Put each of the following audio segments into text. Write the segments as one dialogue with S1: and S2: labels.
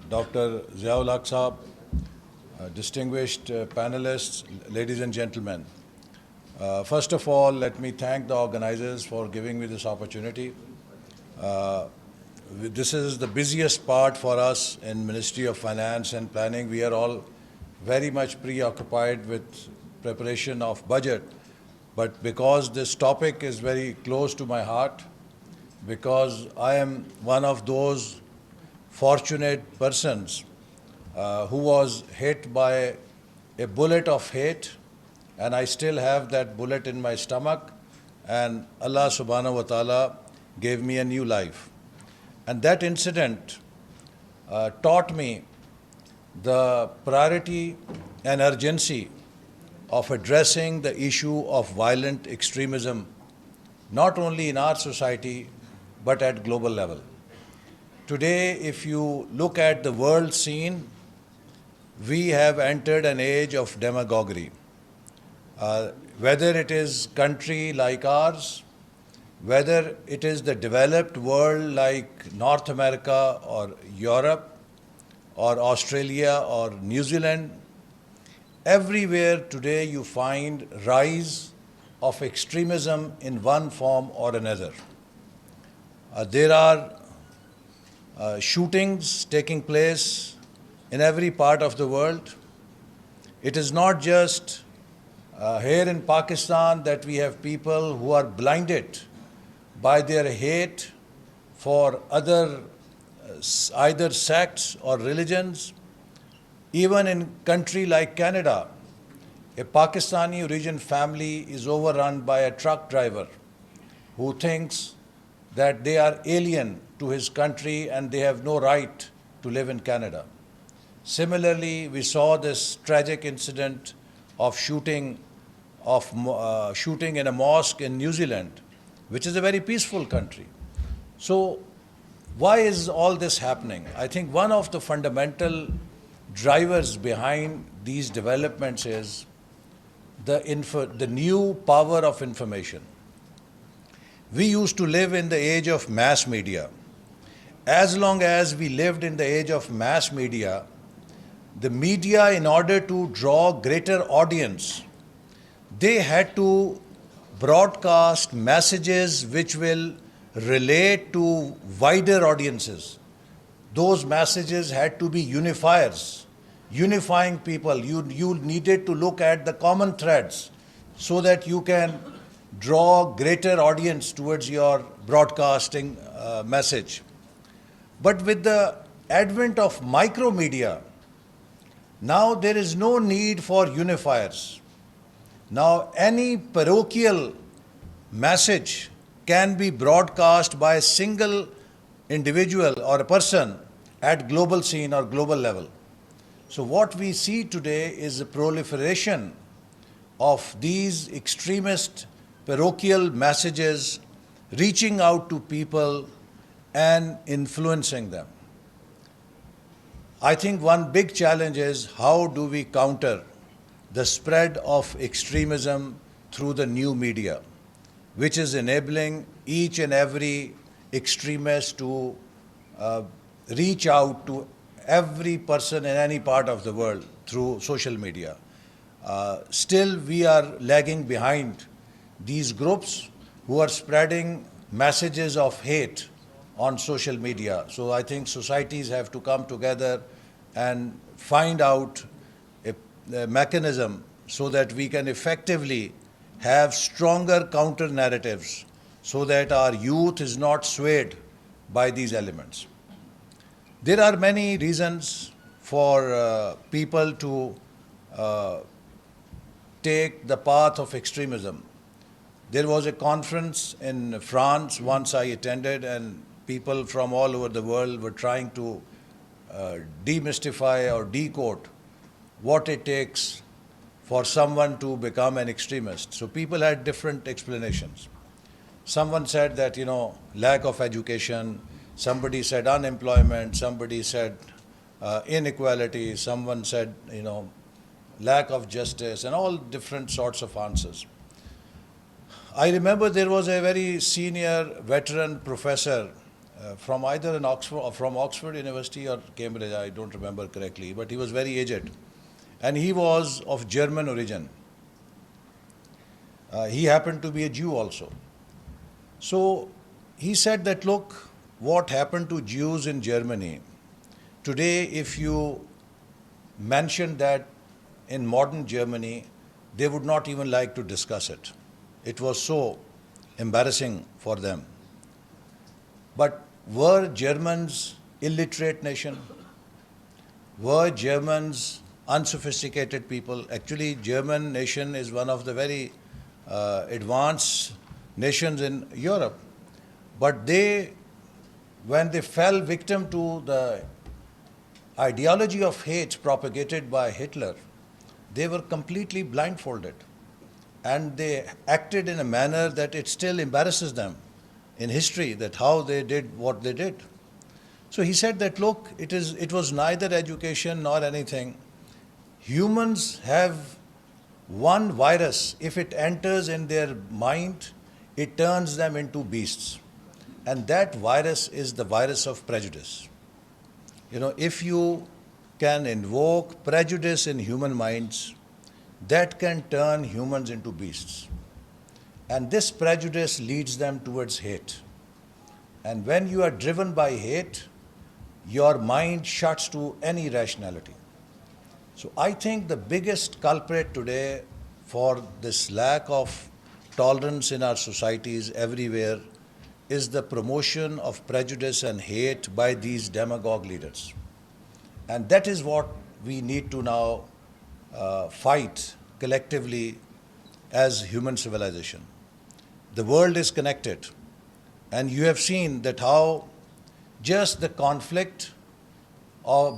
S1: Dr. Ziaul Haq Saab, distinguished panelists, ladies and gentlemen. First of all, let me thank the organizers for giving me this opportunity. This is the busiest part for us in Ministry of Finance and Planning. We are all very much preoccupied with preparation of budget. But because this topic is very close to my heart, because I am one of those fortunate persons who was hit by a bullet of hate, and I still have that bullet in my stomach, and Allah subhanahu wa ta'ala gave me a new life. And that incident taught me the priority and urgency of addressing the issue of violent extremism, not only in our society, but at global level. Today, if you look at the world scene, we have entered an age of demagoguery. Whether it is country like ours, whether it is the developed world like North America or Europe or Australia or New Zealand, everywhere today you find rise of extremism in one form or another. There are shootings taking place in every part of the world. It is not just here in Pakistan that we have people who are blinded by their hate for other either sects or religions. Even in a country like Canada, a Pakistani origin family is overrun by a truck driver who thinks that they are alien to his country and they have no right to live in Canada. Similarly, we saw this tragic incident of shooting in a mosque in New Zealand, which is a very peaceful country. So why is all this happening? I think one of the fundamental drivers behind these developments is the new power of information. We used to live in the age of mass media. As long as we lived in the age of mass media, the media, in order to draw greater audience, they had to broadcast messages which will relate to wider audiences. Those messages had to be unifiers, unifying people. You needed to look at the common threads so that you can draw greater audience towards your broadcasting message. But with the advent of micromedia, now there is no need for unifiers. Now any parochial message can be broadcast by a single individual or a person at global scene or global level. So what we see today is the proliferation of these extremist parochial messages reaching out to people and influencing them. I think one big challenge is how do we counter the spread of extremism through the new media, which is enabling each and every extremist to reach out to every person in any part of the world through social media. Still, we are lagging behind these groups who are spreading messages of hate on social media. So I think societies have to come together and find out a mechanism so that we can effectively have stronger counter narratives so that our youth is not swayed by these elements. There are many reasons for people to take the path of extremism. There was a conference in France once I attended, and people from all over the world were trying to demystify or decode what it takes for someone to become an extremist. So people had different explanations. Someone said that, lack of education. Somebody said unemployment. Somebody said inequality. Someone said, lack of justice, and all different sorts of answers. I remember there was a very senior veteran professor from either Oxford or from Oxford University or Cambridge, I don't remember correctly, but he was very aged. And he was of German origin. He happened to be a Jew also. So he said that, look, what happened to Jews in Germany, today if you mention that in modern Germany, they would not even like to discuss it. It was so embarrassing for them. But were Germans illiterate nation? Were Germans unsophisticated people? Actually, German nation is one of the very advanced nations in Europe. But they, when they fell victim to the ideology of hate propagated by Hitler, they were completely blindfolded. And they acted in a manner that it still embarrasses them in history, that how they did what they did. So he said that, look, it was neither education nor anything. Humans have one virus. If it enters in their mind, it turns them into beasts. And that virus is the virus of prejudice. You know, if you can invoke prejudice in human minds, that can turn humans into beasts. And this prejudice leads them towards hate. And when you are driven by hate, your mind shuts to any rationality. So I think the biggest culprit today for this lack of tolerance in our societies everywhere is the promotion of prejudice and hate by these demagogue leaders. And that is what we need to now fight collectively as human civilization. The world is connected, and you have seen that how just the conflict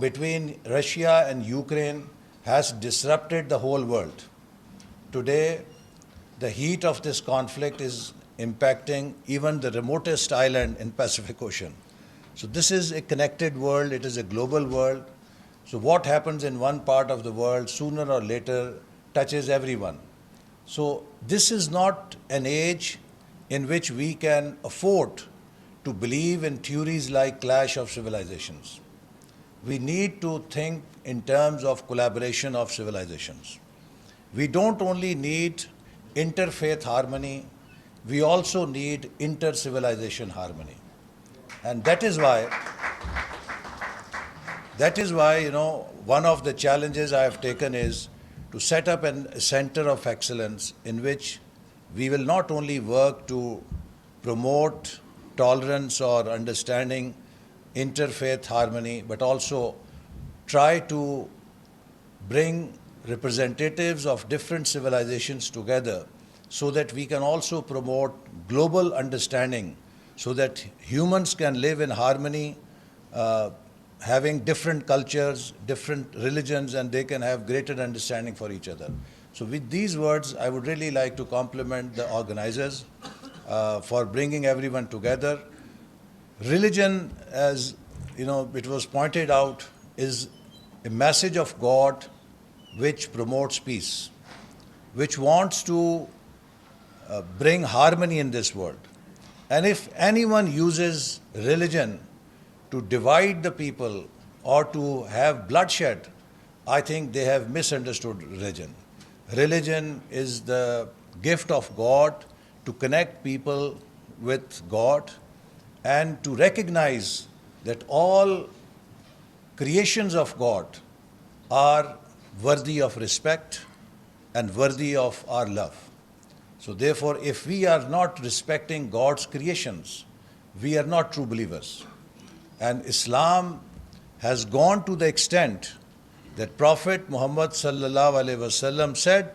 S1: between Russia and Ukraine has disrupted the whole world. Today, the heat of this conflict is impacting even the remotest island in Pacific Ocean. So this is a connected world, it is a global world. So what happens in one part of the world sooner or later touches everyone. So this is not an age in which we can afford to believe in theories like clash of civilizations. We need to think in terms of collaboration of civilizations. We don't only need interfaith harmony, we also need inter-civilization harmony. And that is why, you know, one of the challenges I have taken is to set up a center of excellence in which we will not only work to promote tolerance or understanding interfaith harmony, but also try to bring representatives of different civilizations together so that we can also promote global understanding so that humans can live in harmony, having different cultures, different religions, and they can have greater understanding for each other. So with these words, I would really like to compliment the organizers for bringing everyone together. Religion, as you know, it was pointed out, is a message of God which promotes peace, which wants to bring harmony in this world. And if anyone uses religion to divide the people or to have bloodshed, I think they have misunderstood religion. Religion is the gift of God to connect people with God and to recognize that all creations of God are worthy of respect and worthy of our love. So therefore, if we are not respecting God's creations, we are not true believers. And Islam has gone to the extent that Prophet Muhammad sallallahu alaihi wasallam said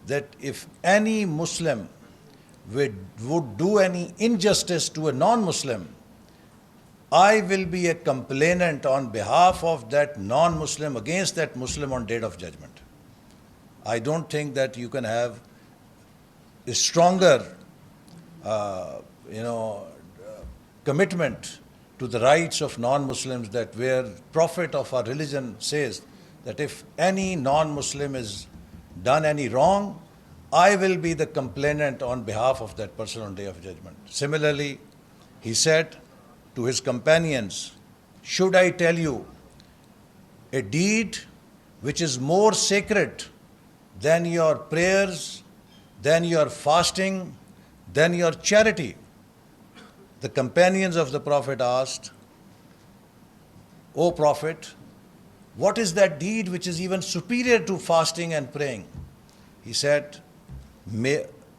S1: that if any Muslim would do any injustice to a non-Muslim, I will be a complainant on behalf of that non-Muslim against that Muslim on Day of Judgment. I don't think that you can have a stronger, commitment to the rights of non-Muslims, that where Prophet of our religion says that if any non-Muslim is done any wrong, I will be the complainant on behalf of that person on Day of Judgment. Similarly, he said to his companions, should I tell you a deed which is more sacred than your prayers, than your fasting, than your charity? The companions of the Prophet asked, O Prophet, what is that deed which is even superior to fasting and praying? He said,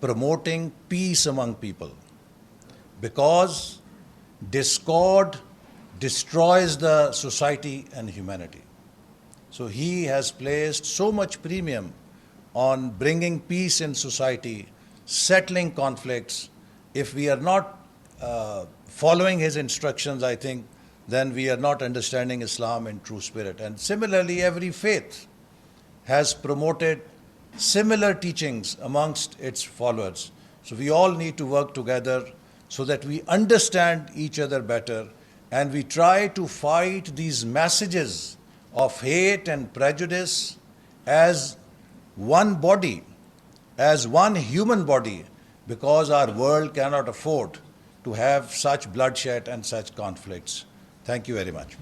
S1: promoting peace among people. Because discord destroys the society and humanity. So he has placed so much premium on bringing peace in society, settling conflicts. If we are not following his instructions, I think, then we are not understanding Islam in true spirit. And similarly, every faith has promoted similar teachings amongst its followers. So we all need to work together so that we understand each other better, and we try to fight these messages of hate and prejudice as one body, as one human body, because our world cannot afford to have such bloodshed and such conflicts. Thank you very much.